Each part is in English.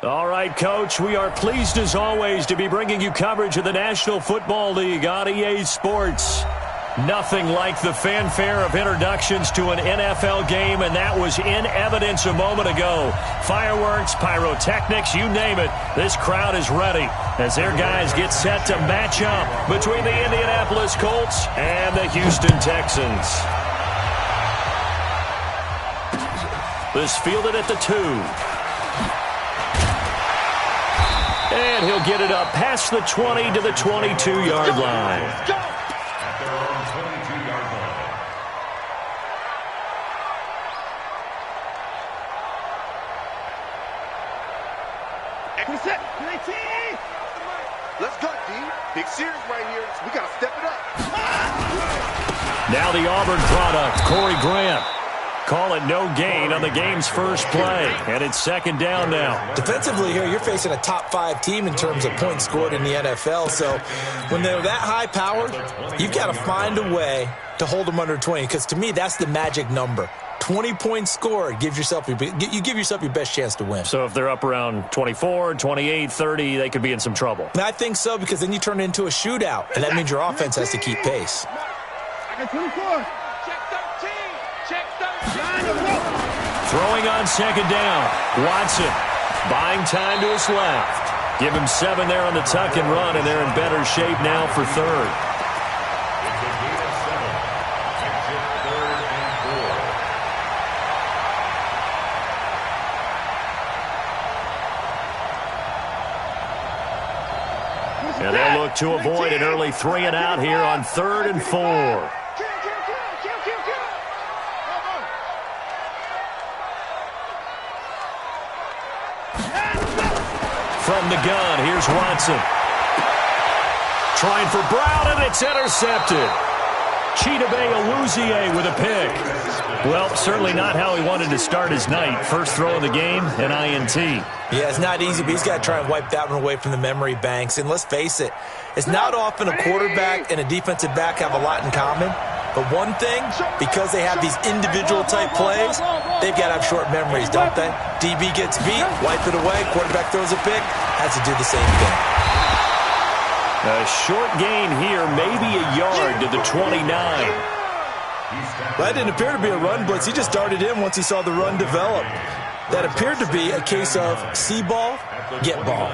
All right, Coach, we are pleased as always to be bringing you coverage of the National Football League on EA Sports. Nothing like the fanfare of introductions to an NFL game, and that was in evidence a moment ago. Fireworks, pyrotechnics, you name it, this crowd is ready as their guys get set to match up between the Indianapolis Colts and the Houston Texans. This fielded at the 2. And he'll get it up past the 20 to the 22-yard line. Let's go, D. Big series right here. We got to step it up. Now the Auburn product, Corey Grant. Call it no gain on the game's first play. And it's second down now. Defensively here, you're facing a top-5 team in terms of points scored in the NFL. So when they're that high-powered, you've got to find a way to hold them under 20. Because to me, that's the magic number. 20 points scored, you give yourself your best chance to win. So if they're up around 24, 28, 30, they could be in some trouble. And I think so, because then you turn it into a shootout, and that means your offense has to keep pace. I got 24. Check 13. Check 13. Throwing on second down. Watson buying time to his left. Give him 7 there on the tuck and run, and they're in better shape now for third. And they'll look to avoid an early 3 and out here on 3rd and 4. From the gun, here's Watson. Trying for Brown, and it's intercepted. Chidobe Awuzie with a pick. Well, certainly not how he wanted to start his night. First throw of the game, an INT. Yeah, it's not easy, but he's got to try and wipe that one away from the memory banks. And let's face it, it's not often a quarterback and a defensive back have a lot in common. But one thing, because they have these individual type plays, they've got to have short memories, don't they? DB gets beat, wipe it away, quarterback throws a pick, has to do the same thing. A short gain here, maybe a yard to the 29. That didn't appear to be a run blitz. He just darted in once he saw the run develop. That appeared to be a case of see ball, get ball.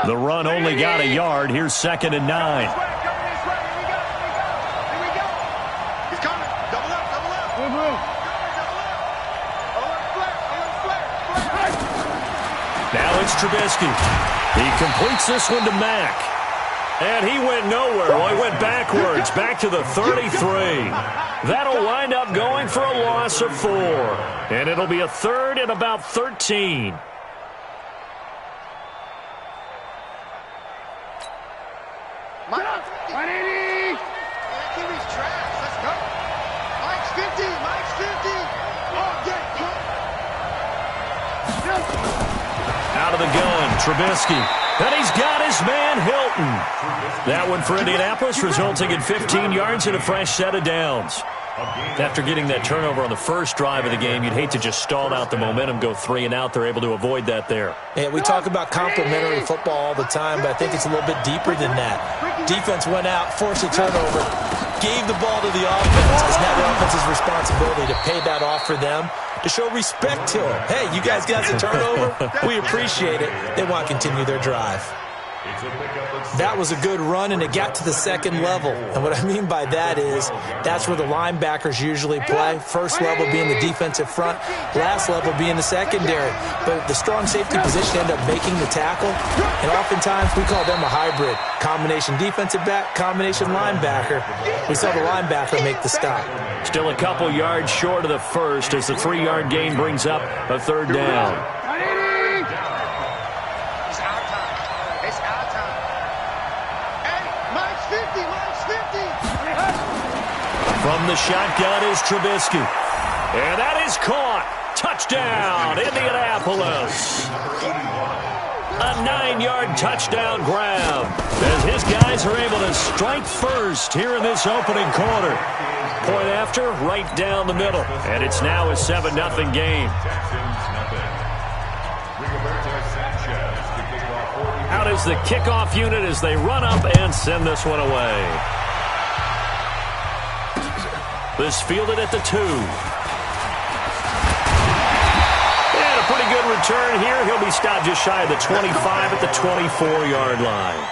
The run only got a yard. Here's 2nd and 9. Now it's Trubisky. He completes this one to Mack. And he went nowhere. Well, he went backwards, back to the 33. That'll wind up going for a loss of 4. And it'll be a 3rd and about 13. Out of the gun, Trubisky. And he's got his man, Hilton. That one for Indianapolis, resulting in 15 yards and a fresh set of downs. After getting that turnover on the first drive of the game, you'd hate to just stall out the momentum, go 3 and out. They're able to avoid that there. Yeah, we talk about complementary football all the time, but I think it's a little bit deeper than that. Defense went out, forced a turnover, gave the ball to the offense. It's now the offense's responsibility to pay that off for them, to show respect to them. Hey, you guys got the turnover. We appreciate it. They want to continue their drive. That was a good run, and it got to the second level. And what I mean by that is that's where the linebackers usually play. First level being the defensive front, last level being the secondary. But the strong safety position ended up making the tackle, and oftentimes we call them a hybrid. Combination defensive back, combination linebacker. We saw the linebacker make the stop. Still a couple yards short of the first as the 3-yard gain brings up a 3rd down. From the shotgun is Trubisky. And that is caught. Touchdown, Indianapolis. A 9-yard touchdown grab as his guys are able to strike first here in this opening quarter. Point after, right down the middle. And it's now a 7-0 game. Out is the kickoff unit as they run up and send this one away. This fielded at the 2. And a pretty good return here. He'll be stopped just shy of the 25 at the 24-yard line.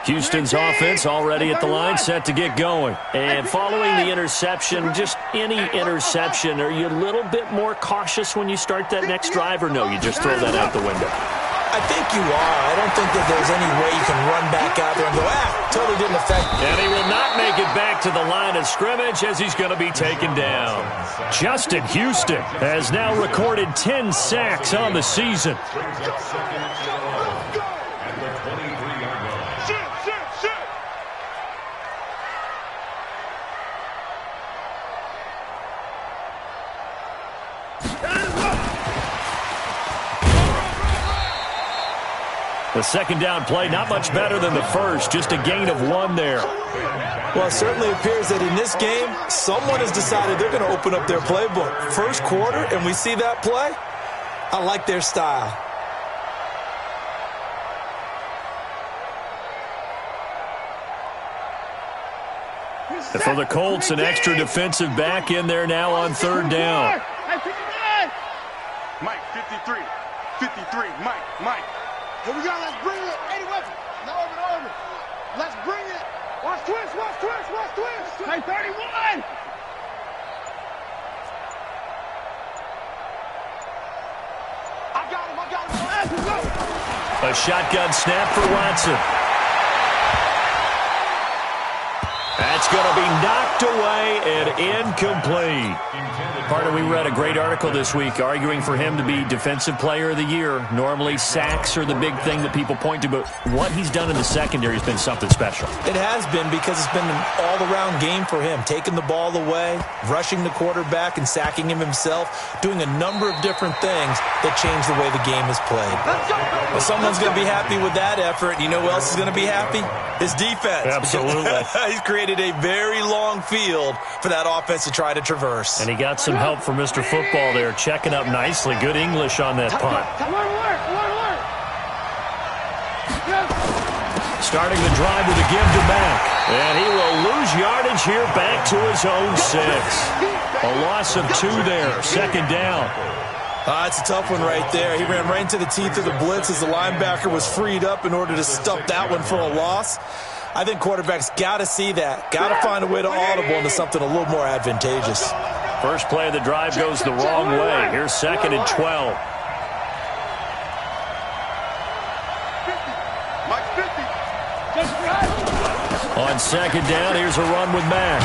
Houston's offense already at the line, set to get going. And following the interception, just any interception, are you a little bit more cautious when you start that next drive, or no, you just throw that out the window? I think you are. I don't think that there's any way you can run back out there and go, totally didn't affect me. And he will not make it back to the line of scrimmage as he's going to be taken down. Justin Houston has now recorded 10 sacks on the season. The second down play, not much better than the first, just a gain of 1 there. Well, it certainly appears that in this game, someone has decided they're going to open up their playbook. First quarter, and we see that play. I like their style. And for the Colts, an extra defensive back in there now on third down. Mike, 53. 53, Mike. Here we go, let's bring it. 80 weapons. No, over. Let's bring it. Watch twist. Hey, 31. I got him. Let's go. A shotgun snap for Watson. That's going to be knocked away and incomplete. Carter, we read a great article this week arguing for him to be Defensive Player of the Year. Normally, sacks are the big thing that people point to, but what he's done in the secondary has been something special. It has been, because it's been an all-around game for him, taking the ball away, rushing the quarterback and sacking him himself, doing a number of different things that change the way the game is played. Well, someone's going to be happy with that effort. You know who else is going to be happy? His defense. Absolutely. He's created a very long field for that offense to try to traverse. And he got some help from Mr. Football there, checking up nicely. Good English on that punt. Starting the drive with a give to Mack. And he will lose yardage here back to his own 6. A loss of 2 there. Second down. It's a tough one right there. He ran right into the teeth of the blitz as the linebacker was freed up in order to stuff that one for a loss. I think quarterbacks got to see that. Got to find a way to audible into something a little more advantageous. First play of the drive goes the wrong way. Here's 2nd and 12. On second down, here's a run with Mack.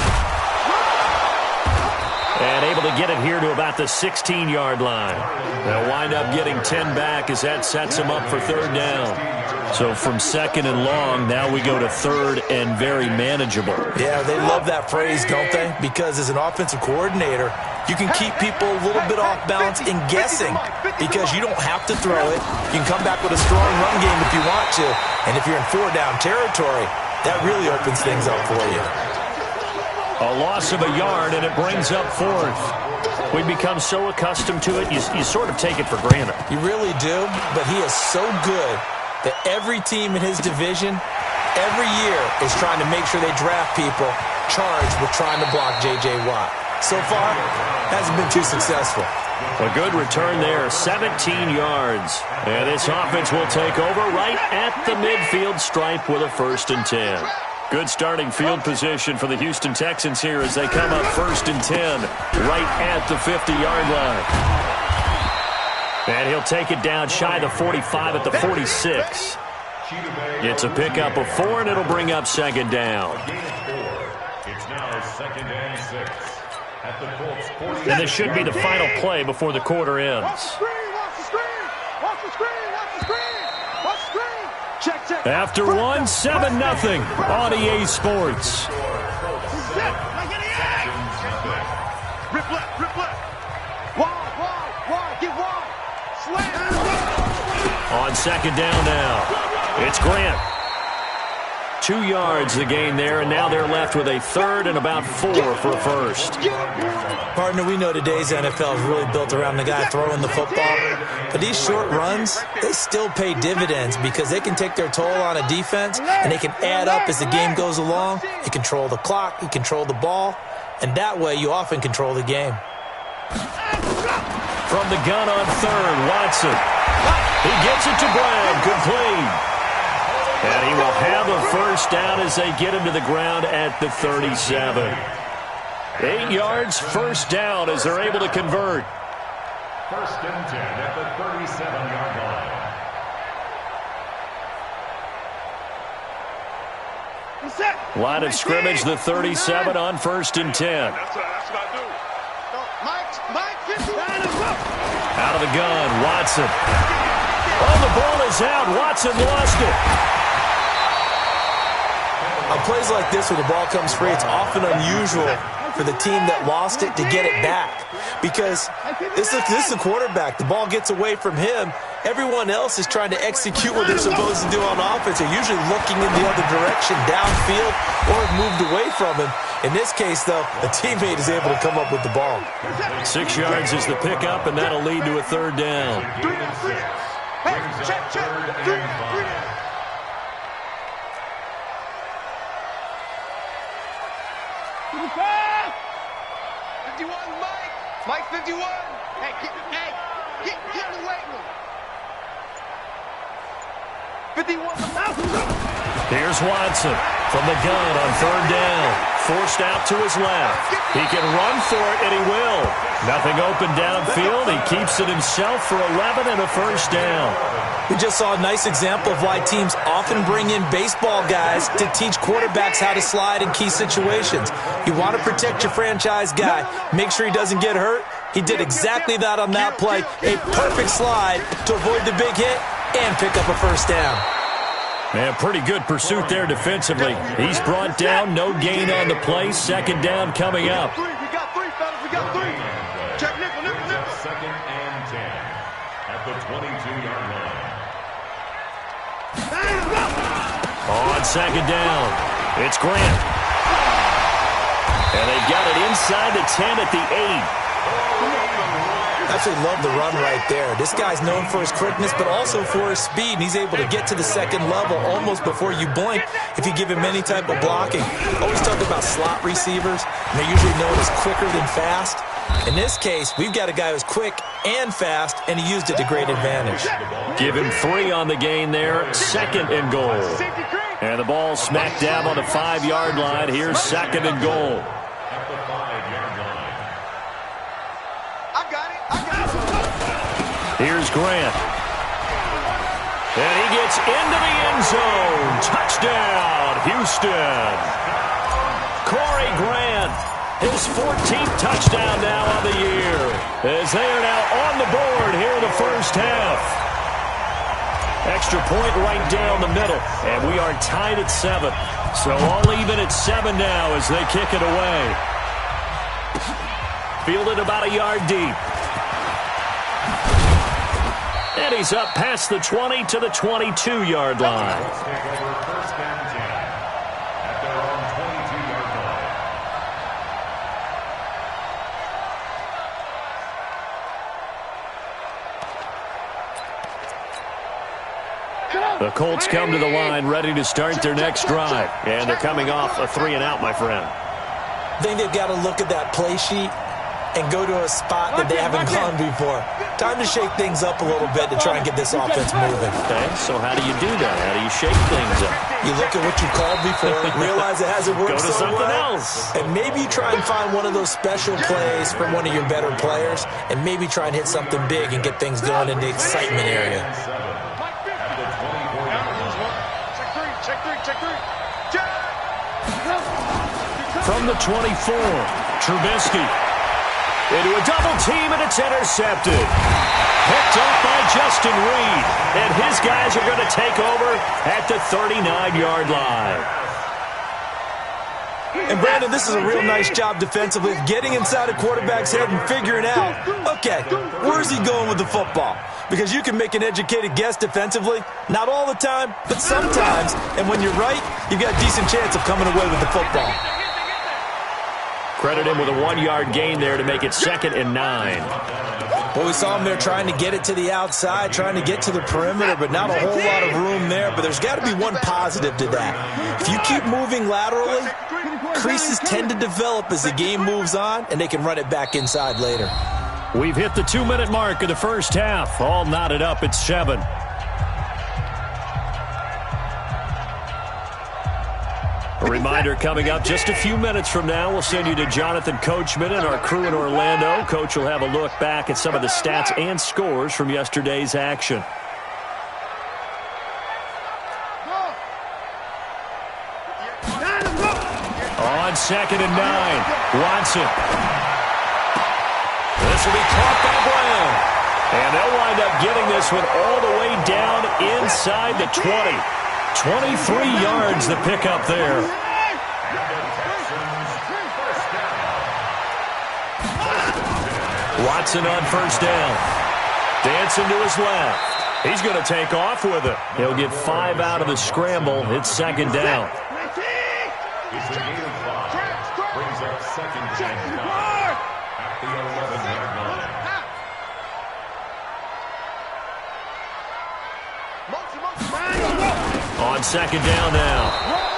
And able to get it here to about the 16-yard line. They'll wind up getting 10 back as that sets them up for third down. So from 2nd and long, now we go to 3rd and very manageable. Yeah, they love that phrase, don't they? Because as an offensive coordinator, you can keep people a little bit off balance in guessing because you don't have to throw it. You can come back with a strong run game if you want to. And if you're in 4-down territory, that really opens things up for you. A loss of a yard, and it brings up 4th. We become so accustomed to it, you sort of take it for granted. You really do, but he is so good that every team in his division, every year, is trying to make sure they draft people charged with trying to block J.J. Watt. So far, hasn't been too successful. A good return there, 17 yards. And this offense will take over right at the midfield stripe with a 1st and 10. Good starting field position for the Houston Texans here as they come up 1st and 10 right at the 50-yard line. And he'll take it down shy of the 45 at the 46. It's a pickup of 4, and it'll bring up second down. It's now second and 6 at the Colts 40. And this should be the final play before the quarter ends. Watch the screen, watch the screen, watch the screen, watch the screen, watch the screen. Check, check. After one, 7-0 on EA Sports. Rip left, rip left. Wide, wide, wide, get wide. Slam. On second down now, it's Grant. 2 yards the gain there, and now they're left with a third and about 4 for a first. Partner, we know today's NFL is really built around the guy throwing the football. But these short runs, they still pay dividends because they can take their toll on a defense, and they can add up as the game goes along. You control the clock, you control the ball, and that way you often control the game. From the gun on third, Watson. He gets it to Brown, complete. And he will have a first down as they get him to the ground at the 37. 8 yards, first down as they're able to convert. First and 10 at the 37-yard line. Line of scrimmage, the 37 on first and 10. That's what I do. Mike, 50. Out of the gun, Watson. Oh, the ball is out. Watson lost it. On plays like this where the ball comes free, it's often unusual for the team that lost it to get it back. Because this is the quarterback. The ball gets away from him. Everyone else is trying to execute what they're supposed to do on offense. They're usually looking in the other direction, downfield, or have moved away from him. In this case, though, a teammate is able to come up with the ball. 6 yards is the pickup, and that'll lead to a third down. Hey, check, check. 3 down. 51, Mike. Mike, 51. Hey, get in the weight room. 51. Here's Watson from the gun on third down. Forced out to his left. He can run for it, and he will. Nothing open downfield. He keeps it himself for 11 and a first down. We just saw a nice example of why teams often bring in baseball guys to teach quarterbacks how to slide in key situations. You want to protect your franchise guy. Make sure he doesn't get hurt. He did exactly that on that play. A perfect slide to avoid the big hit and pick up a first down. Man, pretty good pursuit there defensively. He's brought down, no gain on the play. Second down coming up. We got 3, fellas. We got 3. Check nickel. Second and 10 at the 22-yard line. On second down, it's Grant. And they've got it inside the 10 at the 8. Absolutely love the run right there. This guy's known for his quickness, but also for his speed. And he's able to get to the second level almost before you blink if you give him any type of blocking. Always talk about slot receivers, and they're usually known as quicker than fast. In this case, we've got a guy who's quick and fast, and he used it to great advantage. Give him 3 on the gain there. Second and goal. And the ball smack dab on the 5-yard line. Here's second and goal. At the 5-yard line. I got it. Here's Grant. And he gets into the end zone. Touchdown, Houston. Corey Grant, his 14th touchdown now on the year, as they are now on the board here in the first half. Extra point right down the middle, and we are tied at 7. So all even at 7 now as they kick it away. Fielded about a yard deep. And he's up past the 20 to the 22-yard line. Let's take over first and 10 at their own 22-yard line. The Colts come to the line ready to start their next drive. And they're coming off a 3-and-out, my friend. I think they've got to look at that play sheet and go to a spot that they haven't gone before. Time to shake things up a little bit to try and get this offense moving. Okay, so how do you do that? How do you shake things up? You look at what you called before, realize it hasn't worked Go to so something well, else. and maybe try and find one of those special plays from one of your better players, and maybe try and hit something big and get things going in the excitement area. Check three, check three. Check. From the 24, Trubisky. Into a double team, and it's intercepted. Picked up by Justin Reed. And his guys are going to take over at the 39-yard line. And, Brandon, this is a real nice job defensively of getting inside a quarterback's head and figuring out, okay, where's he going with the football? Because you can make an educated guess defensively, not all the time, but sometimes. And when you're right, you've got a decent chance of coming away with the football. Credit him with a 1-yard gain there to make it 2nd and 9. Well, we saw him there trying to get it to the outside, trying to get to the perimeter, but not a whole lot of room there. But there's got to be one positive to that. If you keep moving laterally, creases tend to develop as the game moves on, and they can run it back inside later. We've hit the 2-minute mark of the first half. All knotted up at 7. A reminder coming up just a few minutes from now, we'll send you to Jonathan Coachman and our crew in Orlando. Coach will have a look back at some of the stats and scores from yesterday's action. On 2nd and 9, Watson. This will be caught by Brown. And they'll wind up getting this one all the way down inside the 20. 23 yards the pickup there. Watson on first down. Dancing to his left. He's going to take off with it. He'll get 5 out of the scramble. It's 2nd down. It's a gain of 5. Brings up 2nd and 9 at the 11-yard line. On 2nd down now,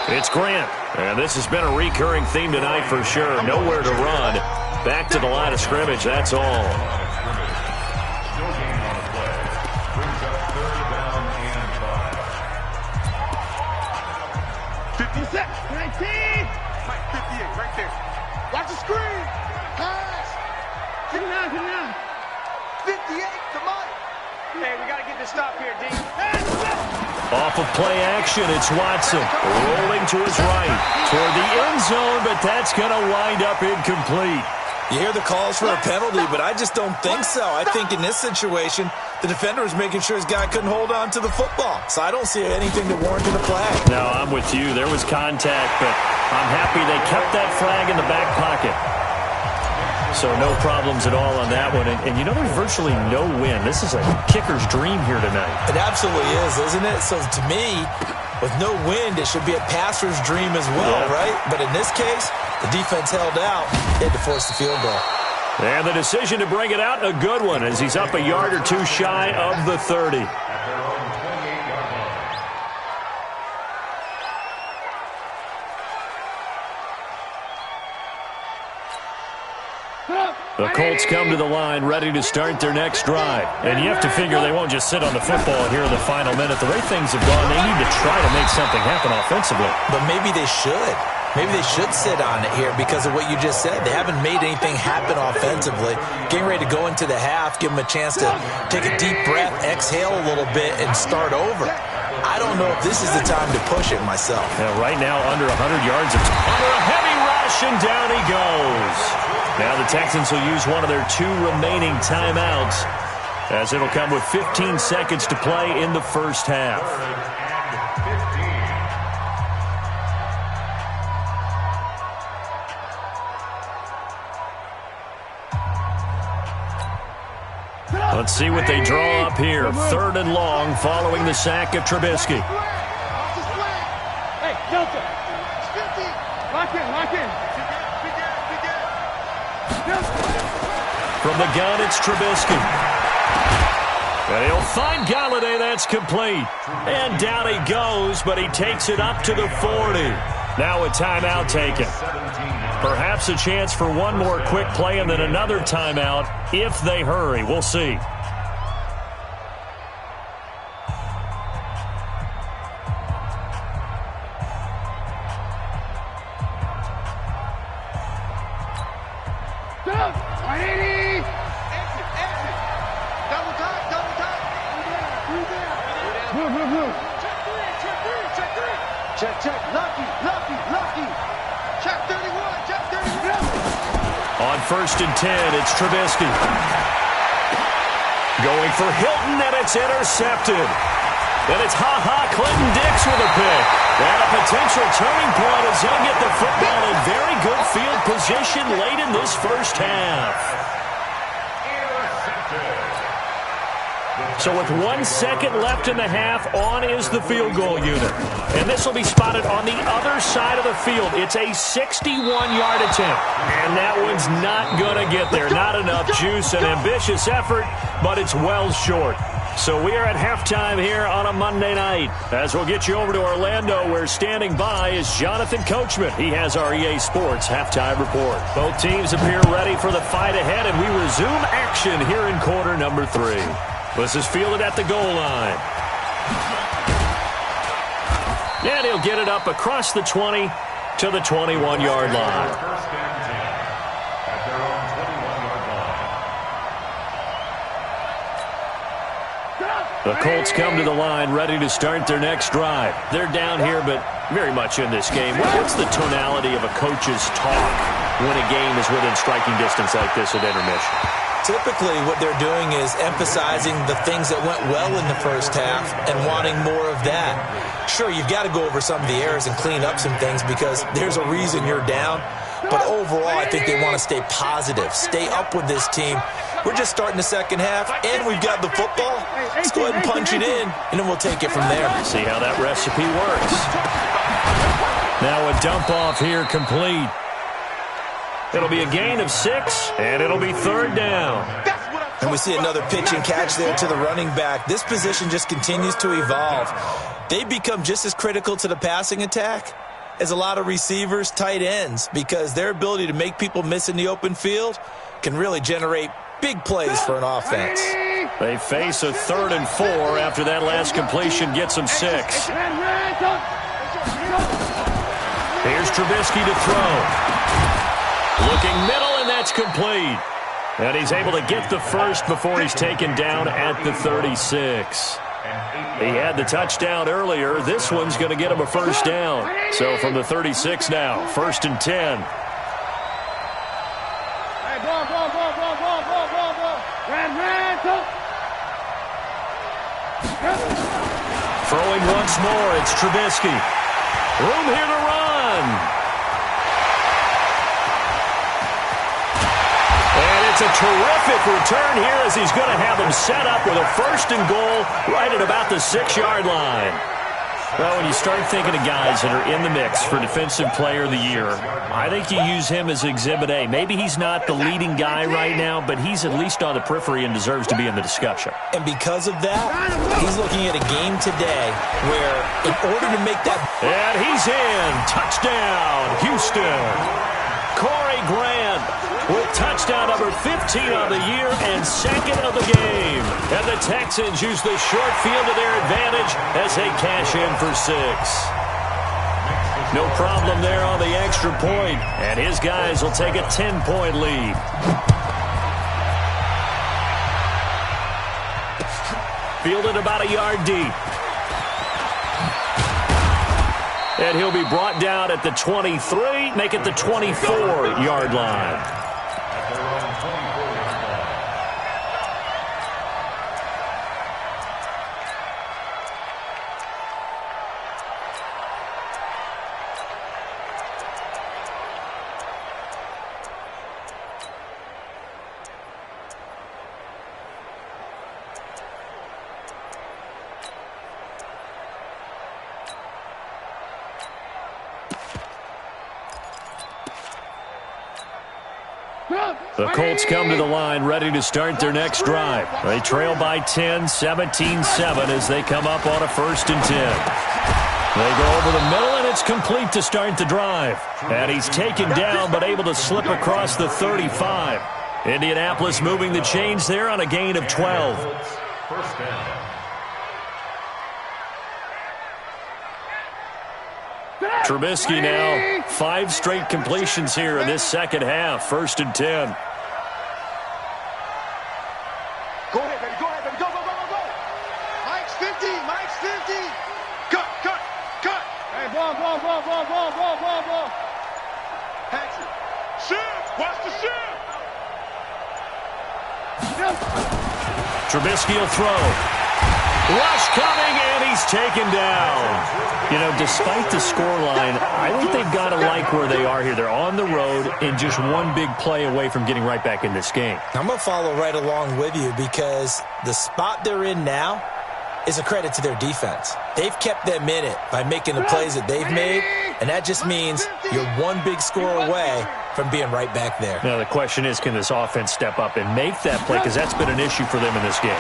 it's Grant. And this has been a recurring theme tonight for sure. Nowhere to run. Back to the line of scrimmage, that's all. No gain on the play. Brings up 3rd down and 5. 56, 19. Mike, 58, right there. Watch the screen. Pass. 59. 58 to Mike. Hey, we got to get this stop here, D. Off of play action, it's Watson rolling to his right toward the end zone, but that's going to wind up incomplete. You hear the calls for a penalty, but I just don't think so. I think in this situation, the defender was making sure his guy couldn't hold on to the football. So I don't see anything that warranted a flag. No, I'm with you. There was contact, but I'm happy they kept that flag in the back pocket. So no problems at all on that one. And you know, there's virtually no wind. This is a kicker's dream here tonight. It absolutely is, isn't it? So to me, with no wind, it should be a passer's dream as well, right? But in this case, the defense held out. They had to force the field goal. And the decision to bring it out, a good one, as he's up a yard or two shy of the 30. The Colts come to the line ready to start their next drive. And you have to figure they won't just sit on the football here in the final minute. The way things have gone, they need to try to make something happen offensively. But maybe they should. Maybe they should sit on it here because of what you just said. They haven't made anything happen offensively. Getting ready to go into the half, give them a chance to take a deep breath, exhale a little bit, and start over. I don't know if this is the time to push it myself. Yeah, right now, under 100 yards. Under a heavy rush, and down he goes. Now the Texans will use one of their 2 remaining timeouts, as it'll come with 15 seconds to play in the first half. Let's see what they draw up here. 3rd and long following the sack of Trubisky. Hey, Delta. 50. Lock in. From the gun, it's Trubisky. And he'll find Galladay. That's complete. And down he goes, but he takes it up to the 40. Now a timeout taken. Perhaps a chance for one more quick play and then another timeout if they hurry. We'll see. Check, check. Lucky, lucky, lucky. Check 31, check 31. On 1st and 10, it's Trubisky. Going for Hilton, and it's intercepted. And it's Clinton Dix with a pick. And a potential turning point as he'll get the football in very good field position late in this first half. So with 1 second left in the half, on is the field goal unit. And this will be spotted on the other side of the field. It's a 61-yard attempt. And that one's not going to get there. Not enough juice, an ambitious effort, but it's well short. So we are at halftime here on a Monday night. As we'll get you over to Orlando, where standing by is Jonathan Coachman. He has our EA Sports halftime report. Both teams appear ready for the fight ahead, and we resume action here in quarter number 3. This is fielded at the goal line. And he'll get it up across the 20 to the 21-yard line. First and 10 at their own 21-yard line. The Colts come to the line ready to start their next drive. They're down here, but very much in this game. What's the tonality of a coach's talk when a game is within striking distance like this at intermission? Typically, what they're doing is emphasizing the things that went well in the first half and wanting more of that. Sure, you've got to go over some of the errors and clean up some things because there's a reason you're down. But overall, I think they want to stay positive, stay up with this team. We're just starting the second half, and we've got the football. Let's go ahead and punch it in, and then we'll take it from there. See how that recipe works. Now a dump-off here complete. It'll be a gain of 6, and it'll be 3rd down. And we see another pitch and catch there to the running back. This position just continues to evolve. They become just as critical to the passing attack as a lot of receivers, tight ends, because their ability to make people miss in the open field can really generate big plays for an offense. They face a 3rd and 4 after that last completion gets them 6. Here's Trubisky to throw. Looking middle, and that's complete. And he's able to get the first before he's taken down at the 36. He had the touchdown earlier. This one's going to get him a first down. So from the 36 now, 1st and 10. Hey, ball. Ran, Throwing once more, it's Trubisky. Room here to run. It's a terrific return here as he's going to have him set up with a 1st and goal right at about the 6-yard line. Well, when you start thinking of guys that are in the mix for Defensive Player of the Year, I think you use him as Exhibit A. Maybe he's not the leading guy right now, but he's at least on the periphery and deserves to be in the discussion. And because of that, he's looking at a game today where in order to make that... And he's in. Touchdown, Houston. Corey Grant with touchdown number 15 on the year and 2nd of the game. And the Texans use the short field to their advantage as they cash in for 6. No problem there on the extra point, and his guys will take a 10-point lead. Fielded about a yard deep. And he'll be brought down at the 23, make it the 24-yard line. The Colts come to the line ready to start their next drive. They trail by 10, 17-7 as they come up on a 1st and 10. They go over the middle, and it's complete to start the drive. And he's taken down but able to slip across the 35. Indianapolis moving the chains there on a gain of 12. First down. Trubisky now, 5 straight completions here in this second half. 1st and 10. Go ahead, baby. Go. Mike's 50. Cut. Hey, Hey, ball. Pass it. Shift. Watch the shift. Trubisky will throw. Rush coming, and he's taken down. You know, despite the scoreline, I think they've got to like where they are here. They're on the road and just one big play away from getting right back in this game. I'm going to follow right along with you because the spot they're in now is a credit to their defense. They've kept them in it by making the plays that they've made, and that just means you're one big score away from being right back there. Now, the question is, can this offense step up and make that play? Because that's been an issue for them in this game.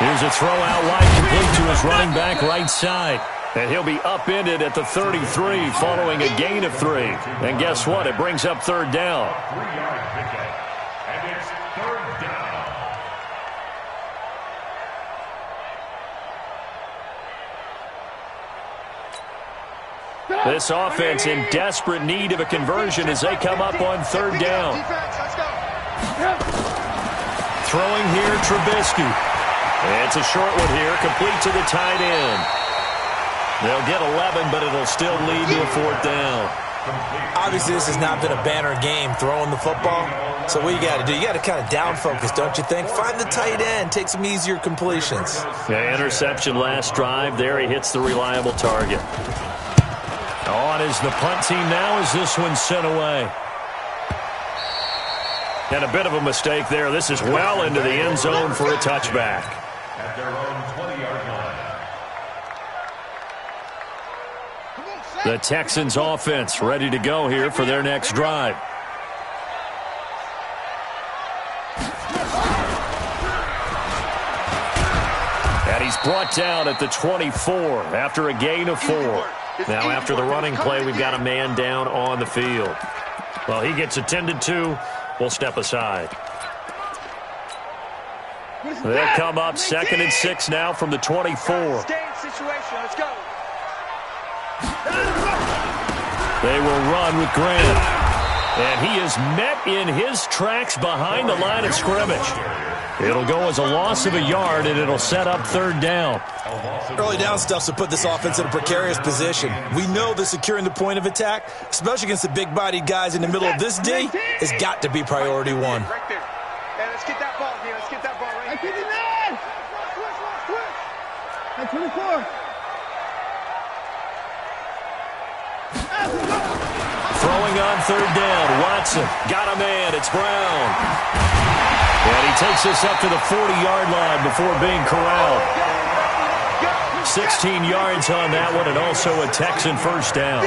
Here's a throw out wide, complete to his running back right side. And he'll be upended at the 33 following a gain of 3. And guess what? It brings up third down. 3-yard pickup. And it's third down. This offense in desperate need of a conversion as they come up on third down. Throwing here, Trubisky. It's a short one here, complete to the tight end. They'll get 11, but it'll still lead to a fourth down. Obviously, this has not been a banner game throwing the football. So what you got to do, you got to kind of down focus, don't you think? Find the tight end, take some easier completions. Yeah, interception last drive. There he hits the reliable target. On is the punt team now as this one's sent away. And a bit of a mistake there. This is well into the end zone for a touchback. At their own 20-yard line. The Texans offense ready to go here for their next drive. And he's brought down at the 24 after a gain of 4. Now after the running play, we've got a man down on the field. Well, he gets attended to. We'll step aside. They'll come up 2nd and 6 now from the 24. Let's go. They will run with Grant. And he is met in his tracks behind the line of scrimmage. It'll go as a loss of a yard, and it'll set up third down. Early down stuff to put this offense in a precarious position. We know that securing the point of attack, especially against the big-bodied guys in the middle of this D, has got to be priority 1. Right there. Hey, let's get that ball again. Let's get that ball right here. 59! Switch. 24. Throwing on third down. Watson got a man. It's Brown. And he takes us up to the 40-yard line before being corralled. 16 yards on that one, and also a Texan first down.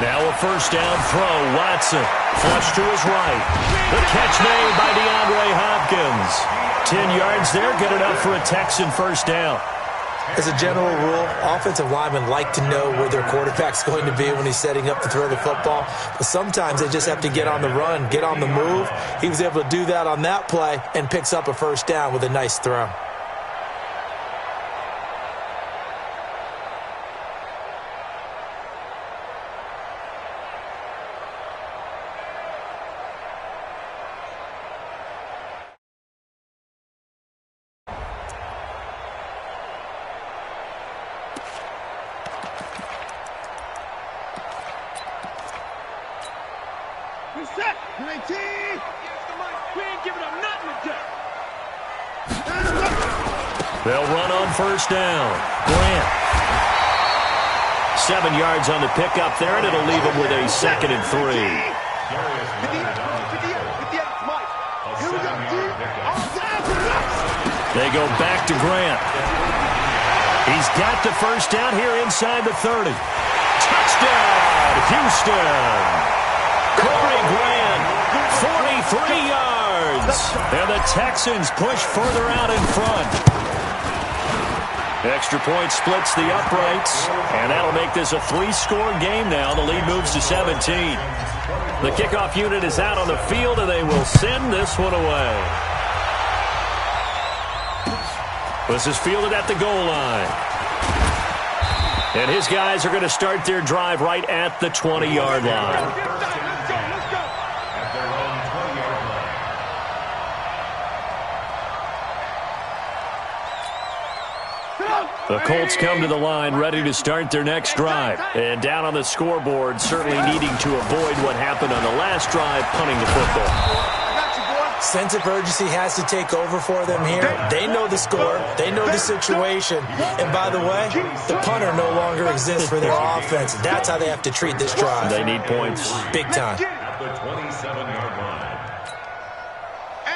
Now a first down throw. Watson flush to his right. The catch made by DeAndre Hopkins. 10 yards there, good enough for a Texan first down. As a general rule, offensive linemen like to know where their quarterback's going to be when he's setting up to throw the football. But sometimes they just have to get on the run, get on the move. He was able to do that on that play and picks up a first down with a nice throw. Set. 19. We ain't giving up nothing today. They'll run on first down. Grant. 7 yards on the pickup there, and it'll leave him with a 2nd and 3. They go back to Grant. He's got the first down here inside the 30. Touchdown, Houston. Corey Grant, 43 yards. And the Texans push further out in front. Extra point splits the uprights, and that'll make this a 3-score game now. The lead moves to 17. The kickoff unit is out on the field, and they will send this one away. This is fielded at the goal line. And his guys are going to start their drive right at the 20-yard line. The Colts come to the line ready to start their next drive. And down on the scoreboard, certainly needing to avoid what happened on the last drive, punting the football. Sense of urgency has to take over for them here. They know the score. They know the situation. And by the way, the punter no longer exists for their offense. That's how they have to treat this drive. They need points. Big time. At the 27-yard line.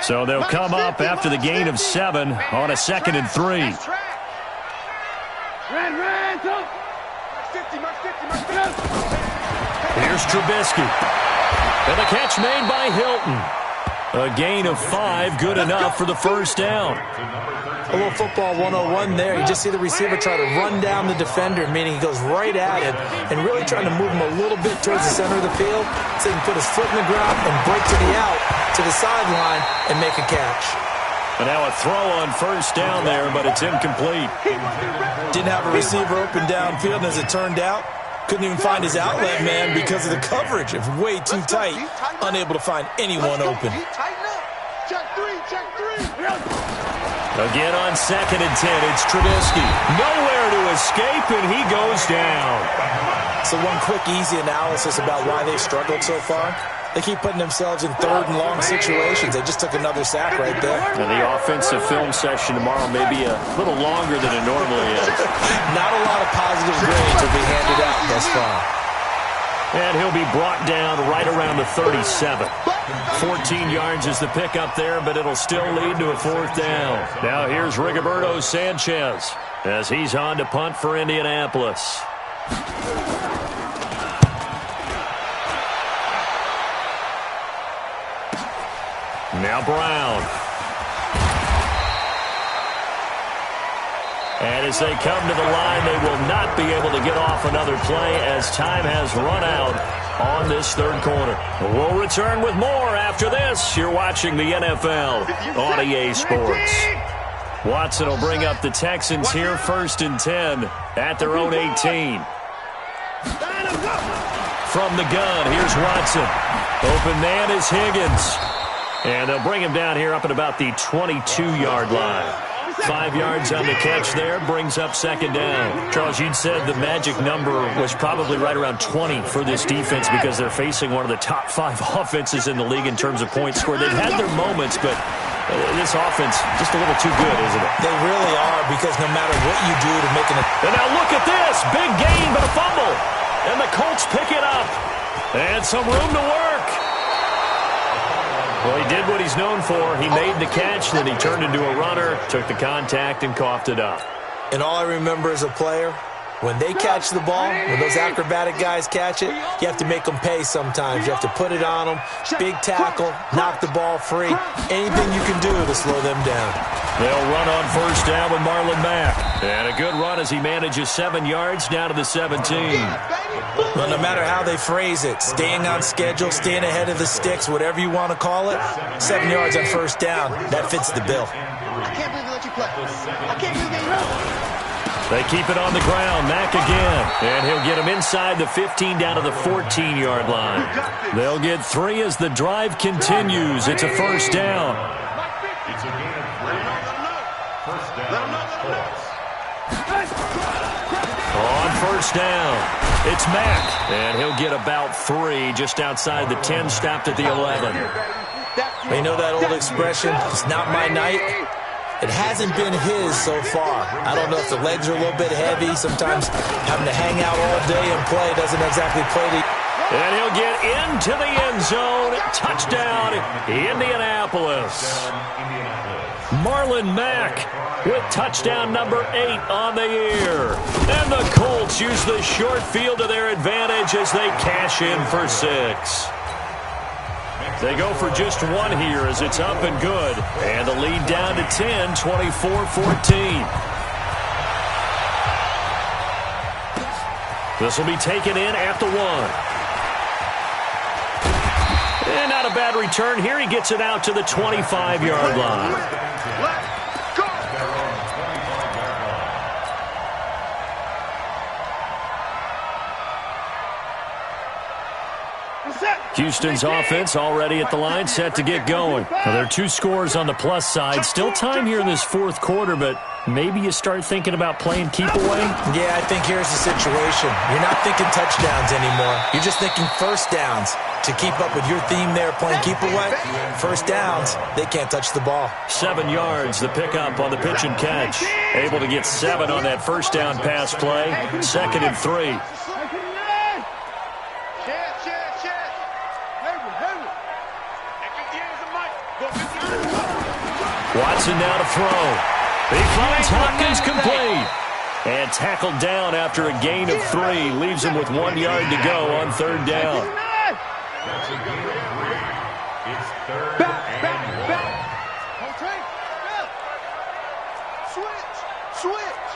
So they'll come up after the gain of 7 on a 2nd and 3. Here's Trubisky. And the catch made by Hilton. A gain of 5, good enough for the first down. A little football 101 there. You just see the receiver try to run down the defender, meaning he goes right at him and really trying to move him a little bit towards the center of the field so he can put his foot in the ground and break to the out, to the sideline, and make a catch. And now a throw on first down there, but it's incomplete. Didn't have a receiver open downfield, and as it turned out, couldn't even find his outlet man because of the coverage. It was way too tight, unable to find anyone open. Check three. Again on 2nd and 10, it's Trubisky. Nowhere to escape, and he goes down. So one quick, easy analysis about why they've struggled so far. They keep putting themselves in 3rd and long situations. They just took another sack right there. And the offensive film session tomorrow may be a little longer than it normally is. Not a lot of positive grades will be handed out thus far. And he'll be brought down right around the 37. 14 yards is the pickup there, but it'll still lead to a 4th down. Now here's Rigoberto Sanchez as he's on to punt for Indianapolis. Now Brown. And as they come to the line, they will not be able to get off another play as time has run out on this 3rd quarter. We'll return with more after this. You're watching the NFL on EA Sports. Watson will bring up the Texans here 1st and 10 at their own 18. From the gun, here's Watson. Open man is Higgins. And they'll bring him down here up at about the 22-yard line. 5 yards on the catch there, brings up 2nd down. Charles, you'd said the magic number was probably right around 20 for this defense because they're facing one of the top 5 offenses in the league in terms of points scored. They've had their moments, but this offense just a little too good, isn't it? They really are, because no matter what you do to make it. And now look at this. Big gain, but a fumble. And the Colts pick it up. And some room to work. Well, he did what he's known for. He made the catch, then he turned into a runner, took the contact, and coughed it up. And all I remember as a player, when they catch the ball, when those acrobatic guys catch it, you have to make them pay sometimes. You have to put it on them, big tackle, knock the ball free. Anything you can do to slow them down. They'll run on first down with Marlon Mack. And a good run as he manages 7 yards down to the 17. Well, no matter how they phrase it, staying on schedule, staying ahead of the sticks, whatever you want to call it, 7 yards on first down, that fits the bill. I can't believe they let you play. I can't believe they let you. They keep it on the ground. Mack again. And he'll get him inside the 15 down to the 14-yard line. They'll get 3 as the drive continues. It's a first down. It's a gain of 3. First down, Colts. On first down, it's Mack. And he'll get about 3 just outside the 10, stopped at the 11. You know that old expression, it's not my night? It hasn't been his so far. I don't know if the legs are a little bit heavy. Sometimes having to hang out all day and play doesn't exactly play the... And he'll get into the end zone. Touchdown, Indianapolis. Marlon Mack with touchdown number 8 on the year. And the Colts use the short field to their advantage as they cash in for 6. They go for just 1 here as it's up and good. And the lead down to 10, 24-14. This will be taken in at the 1. And not a bad return here. He gets it out to the 25-yard line. Let's go. Set. Houston's offense already at the line, set to get going. Now, there are 2 scores on the plus side. Still time here in this fourth quarter, but maybe you start thinking about playing keep away? Yeah, I think here's the situation. You're not thinking touchdowns anymore. You're just thinking first downs. To keep up with your theme there, playing keep away, first downs, they can't touch the ball. 7 yards, the pickup on the pitch and catch. Able to get 7 on that first down pass play. 2nd and 3. Watson now to throw. He finds Hopkins complete. And tackled down after a gain of 3. Leaves him with 1 yard to go on 3rd down. That's a gain of 3. It's 3rd and 1. Switch.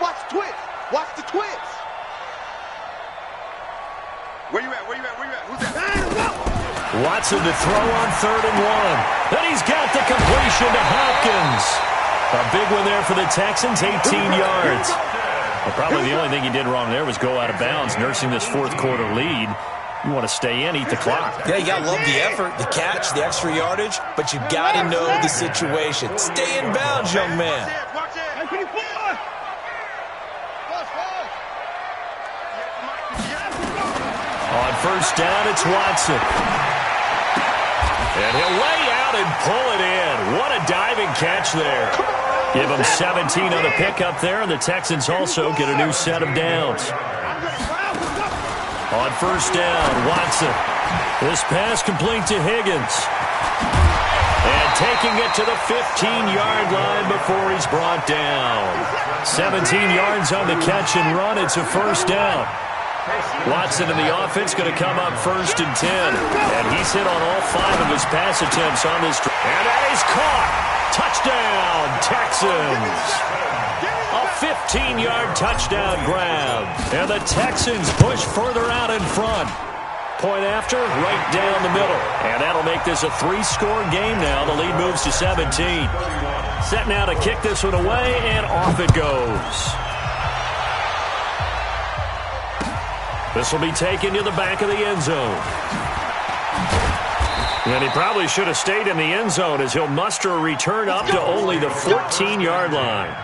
Watch the twist. Watch the twist. Where you at? Who's that? Watson to throw on 3rd and 1. Then he's got the completion to Hopkins. A big one there for the Texans, 18 yards. Well, probably the only thing he did wrong there was go out of bounds, nursing this fourth quarter lead. You want to stay in, eat the clock. Yeah, you got to love the effort, the catch, the extra yardage, but you got to know the situation. Stay in bounds, young man. On 1st down, it's Watson. And he'll lay out and pull it in. What a diving catch there. Give him 17 on the pickup there, and the Texans also get a new set of downs. On 1st down, Watson. This pass complete to Higgins. And taking it to the 15-yard line before he's brought down. 17 yards on the catch and run. It's a 1st down. Watson in the offense going to come up 1st and 10. And he's hit on all 5 of his pass attempts on this drive. And that is caught. Touchdown, Texans. A 15-yard touchdown grab. And the Texans push further out in front. Point after, right down the middle. And that'll make this a 3-score game now. The lead moves to 17. Set now to kick this one away, and off it goes. This will be taken to the back of the end zone. And he probably should have stayed in the end zone as he'll muster a return up to only the 14-yard line.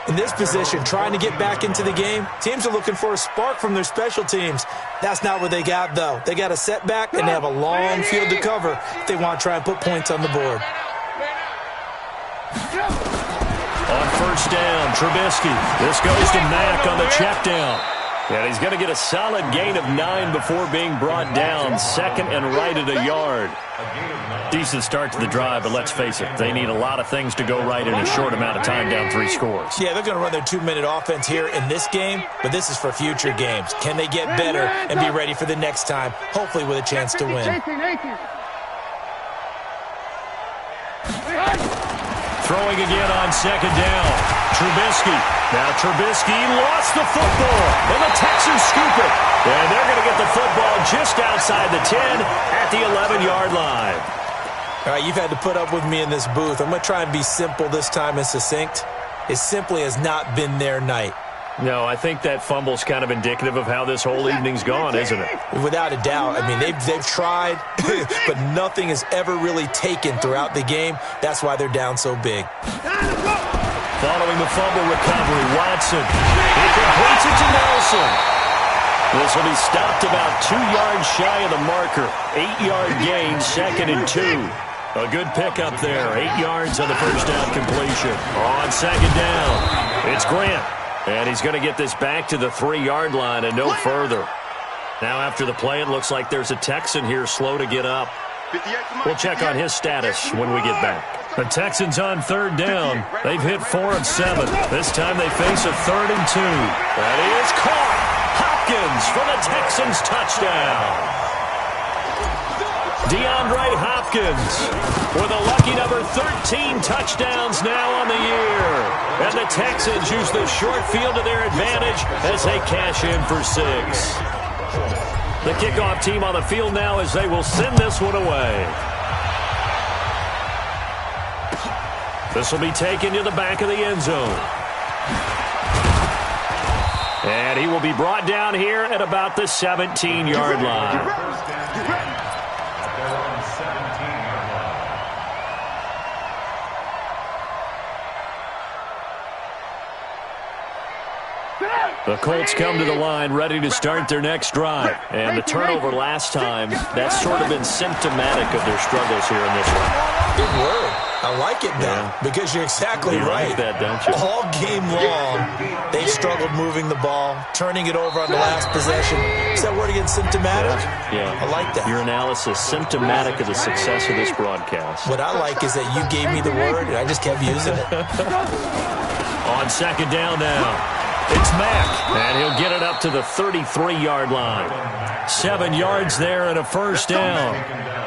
In this position, trying to get back into the game, teams are looking for a spark from their special teams. That's not what they got, though. They got a setback, and they have a long field to cover if they want to try and put points on the board. On 1st down, Trubisky. This goes to Mack on the check down. And he's going to get a solid gain of 9 before being brought down. 2nd and right at a yard. Decent start to the drive, but let's face it, they need a lot of things to go right in a short amount of time, down 3 scores. Yeah, they're going to run their 2-minute offense here in this game, but this is for future games. Can they get better and be ready for the next time, hopefully with a chance to win? Throwing again on 2nd down. Trubisky. Now Trubisky lost the football, and the Texans scoop it. And they're going to get the football just outside the 10 at the 11-yard line. All right, you've had to put up with me in this booth. I'm going to try and be simple this time and succinct. It simply has not been their night. No, I think that fumble's kind of indicative of how this whole evening's gone, isn't it? Without a doubt. I mean, they've tried, but nothing has ever really taken throughout the game. That's why they're down so big. Following the fumble recovery, Watson. He completes it to Nelson. This will be stopped about 2 yards shy of the marker. 8-yard gain, 2nd and 2. A good pickup there. 8 yards on the 1st down completion. On 2nd down, it's Grant. And he's going to get this back to the 3-yard line and no further. Now after the play, it looks like there's a Texan here slow to get up. We'll check on his status when we get back. The Texans on 3rd down. They've hit 4 of 7. This time they face a 3rd and 2. That is caught. Hopkins for the Texans touchdown. DeAndre Hopkins with a lucky number 13 touchdowns now on the year. And the Texans use the short field to their advantage as they cash in for 6. The kickoff team on the field now as they will send this one away. This will be taken to the back of the end zone. And he will be brought down here at about the 17-yard line. The Colts come to the line ready to start their next drive. And the turnover last time, that's sort of been symptomatic of their struggles here in this one. Good word. I like it now because you're exactly right. Like that, don't you? All game long, they've struggled moving the ball, turning it over on the last possession. Is that word again, symptomatic? Yeah. I like that. Your analysis, symptomatic of the success of this broadcast. What I like is that you gave me the word, and I just kept using it. On second down now. It's Mack, and he'll get it up to the 33-yard line. 7 yards there and a first down.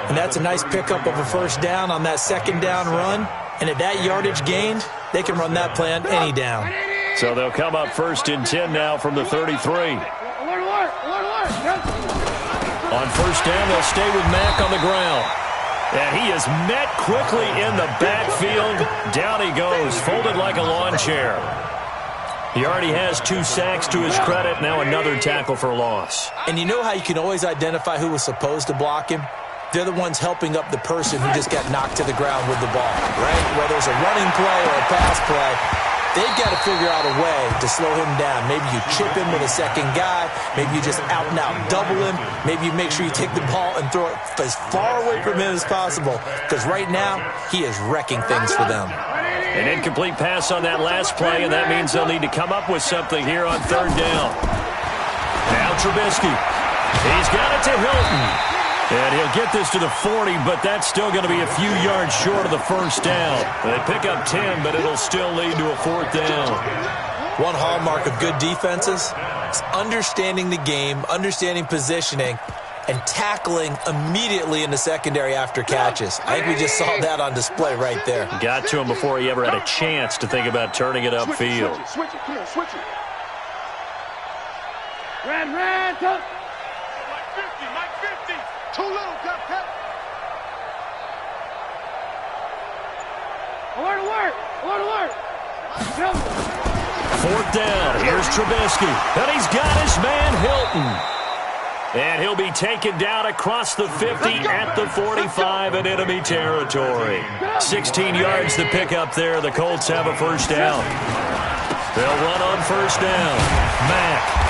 And that's a nice pickup of a first down on that second down run. And at that yardage gained, they can run that play on any down. So they'll come up first and 10 now from the 33. On first down, they'll stay with Mack on the ground. And he is met quickly in the backfield. Down he goes, folded like a lawn chair. He already has 2 sacks to his credit. Now another tackle for loss. And you know how you can always identify who was supposed to block him? They're the ones helping up the person who just got knocked to the ground with the ball, right? Whether it's a running play or a pass play, they've got to figure out a way to slow him down. Maybe you chip him with a second guy. Maybe you just out-and-out double him. Maybe you make sure you take the ball and throw it as far away from him as possible. Because right now, he is wrecking things for them. An incomplete pass on that last play, and that means they'll need to come up with something here on third down. Now Trubisky. He's got it to Hilton. And he'll get this to the 40, but that's still going to be a few yards short of the first down. They pick up 10, but it'll still lead to a fourth down. One hallmark of good defenses is understanding the game, understanding positioning, and tackling immediately in the secondary after catches. I think we just saw that on display right there. Got to him before he ever had a chance to think about turning it upfield. Switch it, switch it. Red, touch. Mike 50. Too little, cut. Alert. Fourth down. Here's Trubisky. And he's got his man Hilton. And he'll be taken down across the 50 at the 45 in enemy territory. 16 yards to pick up there. The Colts have a first down. They'll run on first down. Mack.